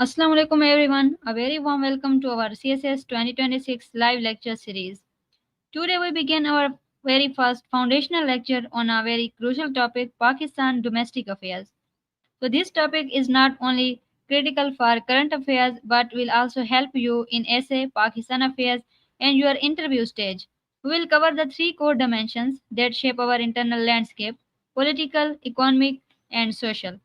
Assalamu alaikum everyone. A very warm welcome to our CSS 2026 live lecture series. Today we begin our very first foundational lecture on a very crucial topic, Pakistan domestic affairs. So this topic is not only critical for current affairs but will also help you in essay, Pakistan affairs and your interview stage. We will cover the three core dimensions that shape our internal landscape: political, economic and social.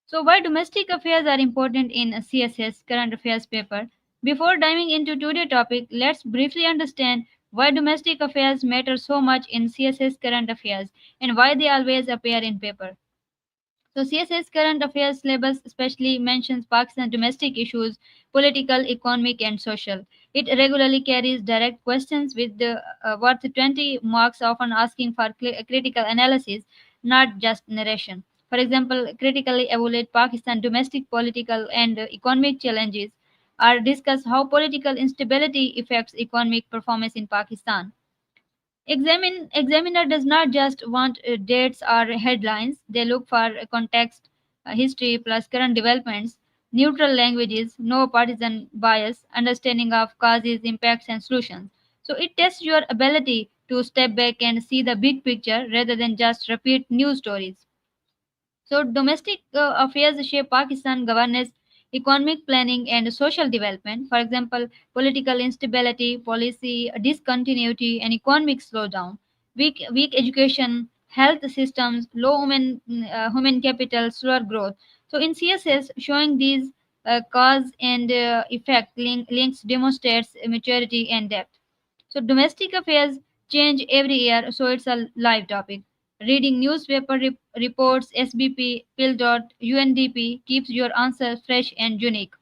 So, why domestic affairs are important in a CSS current affairs paper? Before diving into today's topic, let's briefly understand why domestic affairs matter so much in CSS current affairs and why they always appear in paper. So, CSS current affairs syllabus especially mentions Pakistan domestic issues, political, economic, and social. It regularly carries direct questions with the worth 20 marks, often asking for critical analysis, not just narration. For example, critically evaluate Pakistan domestic political and economic challenges, or discuss how political instability affects economic performance in Pakistan. Examiner does not just want dates or headlines. They look for context, history plus current developments, neutral languages, no partisan bias, understanding of causes, impacts, and solutions. So it tests your ability to step back and see the big picture rather than just repeat news stories. So, domestic affairs shape Pakistan governance, economic planning, and social development. For example, political instability, policy discontinuity, and economic slowdown, weak education, health systems, low human capital, slower growth. So, in CSS, showing these cause and effect links demonstrates maturity and depth. So domestic affairs change every year, so it's a live topic. Reading newspaper reports, SBP, Pill dot, UNDP keeps your answer fresh and unique.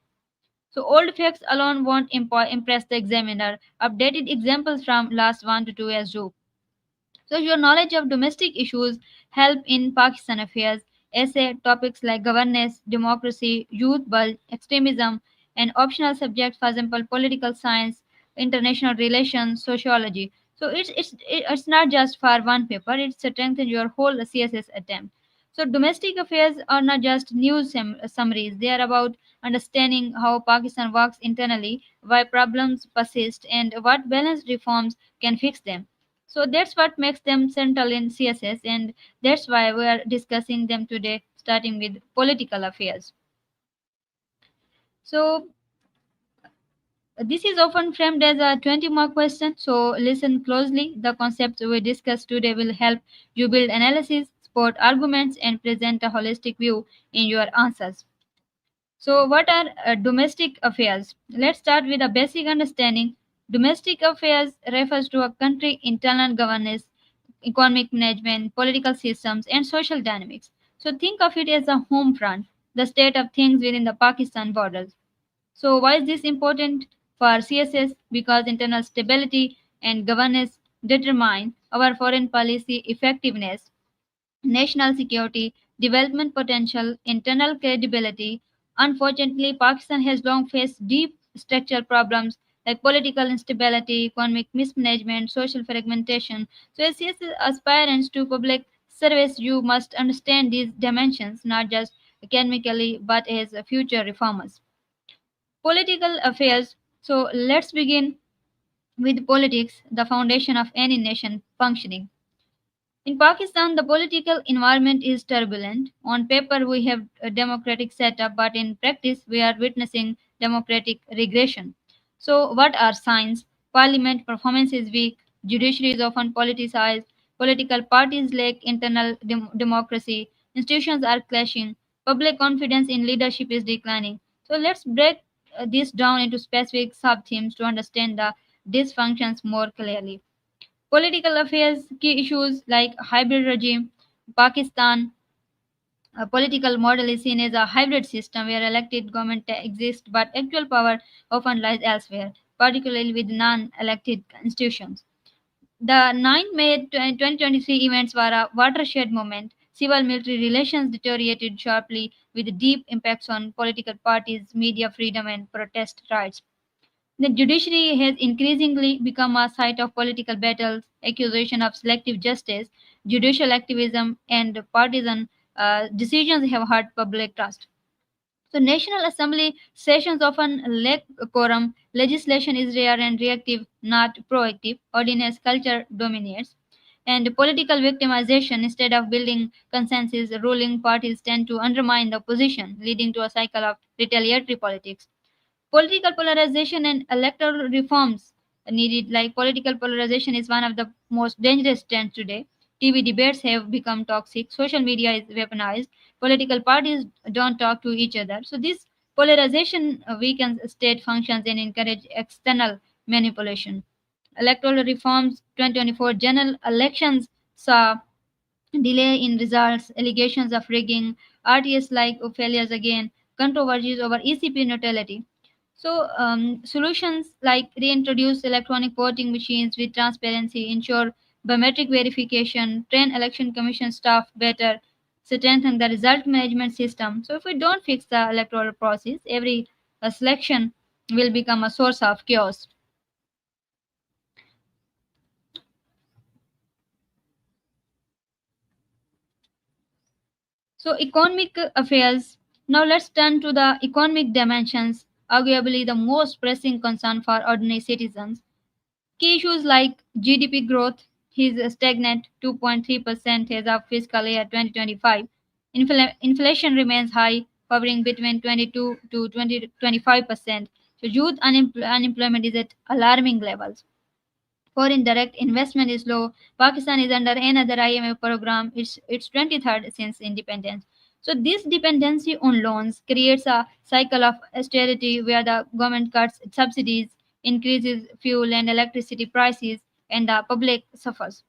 So old facts alone won't impress the examiner. Updated examples from last 1 to 2 years do. So your knowledge of domestic issues help in Pakistan affairs. Essay topics like governance, democracy, youth bulge, extremism, and optional subjects, for example, political science, international relations, sociology. So it's not just for one paper; it strengthens your whole CSS attempt. So domestic affairs are not just news summaries; they are about understanding how Pakistan works internally, why problems persist, and what balanced reforms can fix them. So that's what makes them central in CSS, and that's why we are discussing them today, starting with political affairs. So this is often framed as a 20-mark question, so listen closely. The concepts we discuss today will help you build analysis, support arguments, and present a holistic view in your answers. So, what are domestic affairs? Let's start with a basic understanding. Domestic affairs refers to a country's internal governance, economic management, political systems, and social dynamics. So, think of it as a home front, the state of things within the Pakistan borders. So, why is this important for CSS? Because internal stability and governance determine our foreign policy effectiveness, national security, development potential, internal credibility. Unfortunately, Pakistan has long faced deep structural problems like political instability, economic mismanagement, social fragmentation. So, as CSS aspirants to public service, you must understand these dimensions not just academically but as future reformers. Political affairs. So, let's begin with politics, the foundation of any nation functioning. In Pakistan, the political environment is turbulent. On paper, we have a democratic setup, but in practice, we are witnessing democratic regression. So, what are signs? Parliament performance is weak, judiciary is often politicized, political parties lack internal democracy, institutions are clashing, public confidence in leadership is declining. So, let's break this down into specific sub themes to understand the dysfunctions more clearly. Political affairs, key issues like hybrid regime, Pakistan, a political model is seen as a hybrid system where elected government exists but actual power often lies elsewhere, particularly with non-elected institutions. The 9 May 2023 events were a watershed moment. Civil military relations deteriorated sharply with deep impacts on political parties, media freedom, and protest rights. The judiciary has increasingly become a site of political battles, accusation of selective justice, judicial activism, and partisan decisions have hurt public trust. So National Assembly sessions often lack quorum, legislation is rare and reactive, not proactive, ordinance culture dominates, and political victimization instead of building consensus, ruling parties tend to undermine the opposition, leading to a cycle of retaliatory politics. Political polarization and electoral reforms needed. Like political polarization is one of the most dangerous trends today. TV debates have become toxic, social media is weaponized, political parties don't talk to each other. So this polarization weakens state functions and encourage external manipulation. Electoral reforms 2024 general elections saw delay in results, allegations of rigging, RTS like failures again, controversies over ECP neutrality. So, solutions like reintroduce electronic voting machines with transparency, ensure biometric verification, train election commission staff better, strengthen the result management system. So, if we don't fix the electoral process, every selection will become a source of chaos. So, economic affairs. Now, let's turn to the economic dimensions, arguably the most pressing concern for ordinary citizens. Key issues like GDP growth is stagnant 2.3% as of fiscal year 2025. Inflation remains high, hovering between 22 to 25%. So, youth unemployment is at alarming levels. Foreign direct investment is low. Pakistan is under another IMF program. It's 23rd since independence. So this dependency on loans creates a cycle of austerity where the government cuts subsidies, increases fuel and electricity prices, and the public suffers.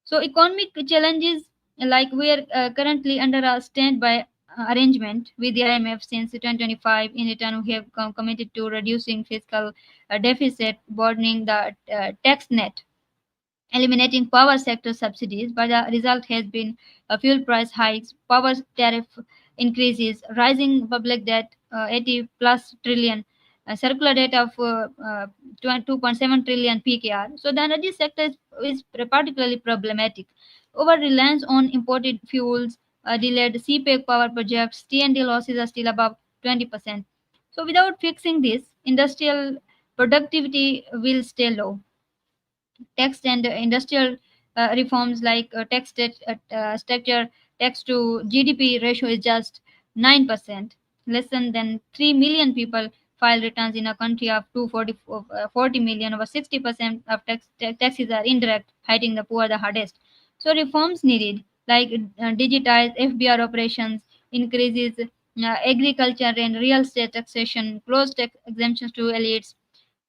So economic challenges, like we are currently under a standby arrangement with the IMF since 2025. In return, we have committed to reducing fiscal deficit, broadening the tax net, eliminating power sector subsidies, but the result has been fuel price hikes, power tariff increases, rising public debt, 80 plus trillion, circular debt of 2.7 trillion PKR. So the energy sector is particularly problematic. Over reliance on imported fuels, delayed CPEC power projects, T&D losses are still above 20%. So without fixing this, industrial productivity will stay low. Tax and industrial reforms like structure tax to GDP ratio is just 9%. Less than 3 million people file returns in a country of 40 million. Over 60% of taxes are indirect, hitting the poor the hardest. So reforms needed like digitize FBR operations, increases agriculture and real estate taxation, close tax exemptions to elites,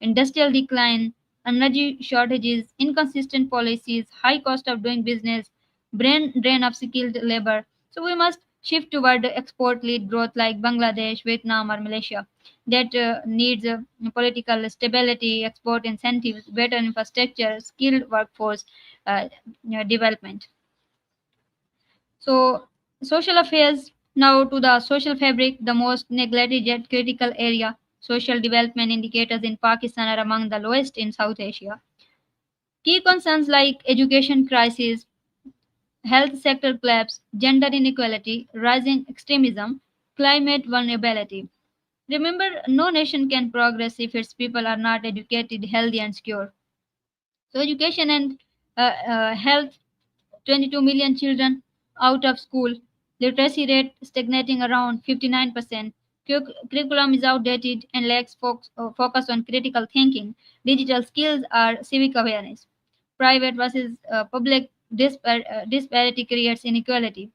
industrial decline, energy shortages, inconsistent policies, high cost of doing business, brain drain of skilled labor. So we must shift toward export led growth like Bangladesh, Vietnam, or Malaysia that needs political stability, export incentives, better infrastructure, skilled workforce development. So, social affairs now to the social fabric, the most neglected yet critical area. Social development indicators in Pakistan are among the lowest in South Asia. Key concerns like education crisis, health sector collapse, gender inequality, rising extremism, climate vulnerability. Remember, no nation can progress if its people are not educated, healthy, and secure. So, education and health, 22 million children out of school, literacy rate stagnating around 59%, curriculum is outdated and lacks focus on critical thinking, digital skills or civic awareness. Private versus public disparity creates inequality.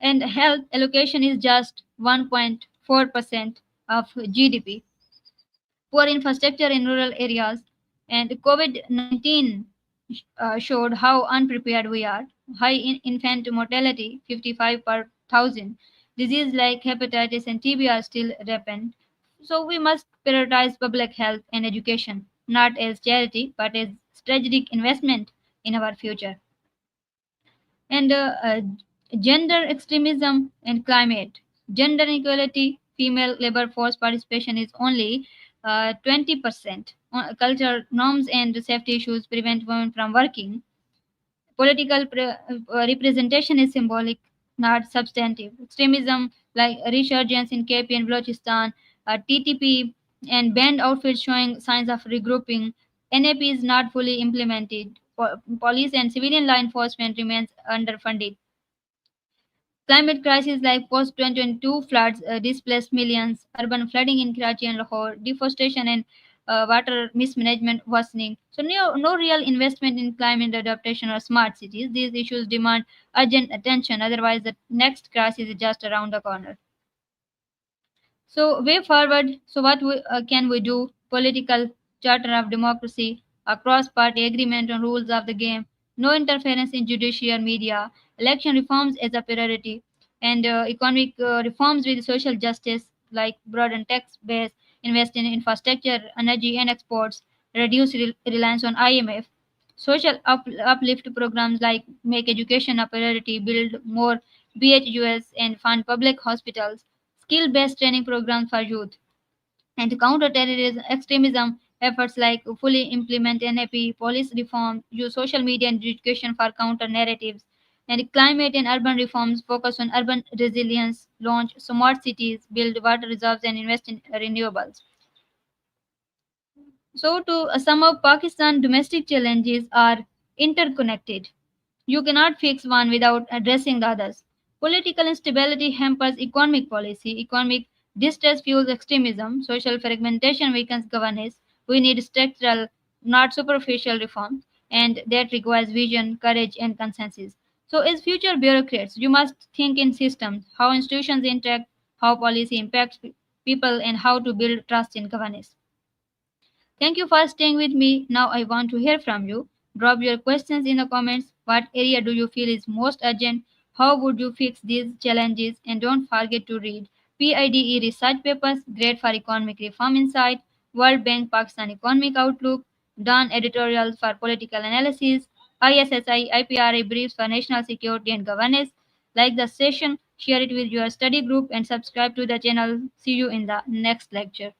And health allocation is just 1.4% of GDP. Poor infrastructure in rural areas, and COVID 19 showed how unprepared we are. High infant mortality, 55 per thousand. Disease like hepatitis and TB are still rampant. So we must prioritize public health and education, not as charity, but as strategic investment in our future. And gender extremism and climate. Gender inequality, female labor force participation is only 20%. Cultural norms and safety issues prevent women from working. Political representation is symbolic, not substantive. Extremism like a resurgence in KP and Balochistan, TTP, and band outfits showing signs of regrouping. NAP is not fully implemented. Police and civilian law enforcement remains underfunded. Climate crises like post 2022 floods displaced millions, urban flooding in Karachi and Lahore, deforestation and water mismanagement worsening. So, no real investment in climate adaptation or smart cities. These issues demand urgent attention, otherwise, the next crisis is just around the corner. So, way forward, so can we do? Political charter of democracy, a cross-party agreement on rules of the game, no interference in judiciary media, election reforms as a priority, and economic reforms with social justice like broaden tax base, invest in infrastructure, energy and exports, reduce reliance on IMF. Social uplift programs like make education a priority, build more BHUS and fund public hospitals, skill-based training programs for youth, and counter terrorism extremism efforts like fully implement NAP, police reform, use social media and education for counter narratives, and climate and urban reforms focus on urban resilience, launch smart cities, build water reserves, and invest in renewables. So, to sum up, Pakistan domestic challenges are interconnected. You cannot fix one without addressing the others. Political instability hampers economic policy, economic distress fuels extremism, social fragmentation weakens governance. We need structural, not superficial reforms, and that requires vision, courage, and consensus. So, as future bureaucrats, you must think in systems, how institutions interact, how policy impacts people, and how to build trust in governance. Thank you for staying with me. Now I want to hear from you. Drop your questions in the comments. What area do you feel is most urgent? How would you fix these challenges? And don't forget to read PIDE research papers, great for economic reform insight, World Bank Pakistan Economic Outlook, Dawn editorials for political analysis, ISSI IPRA briefs for national security and governance. Like the session, share it with your study group, and subscribe to the channel. See you in the next lecture.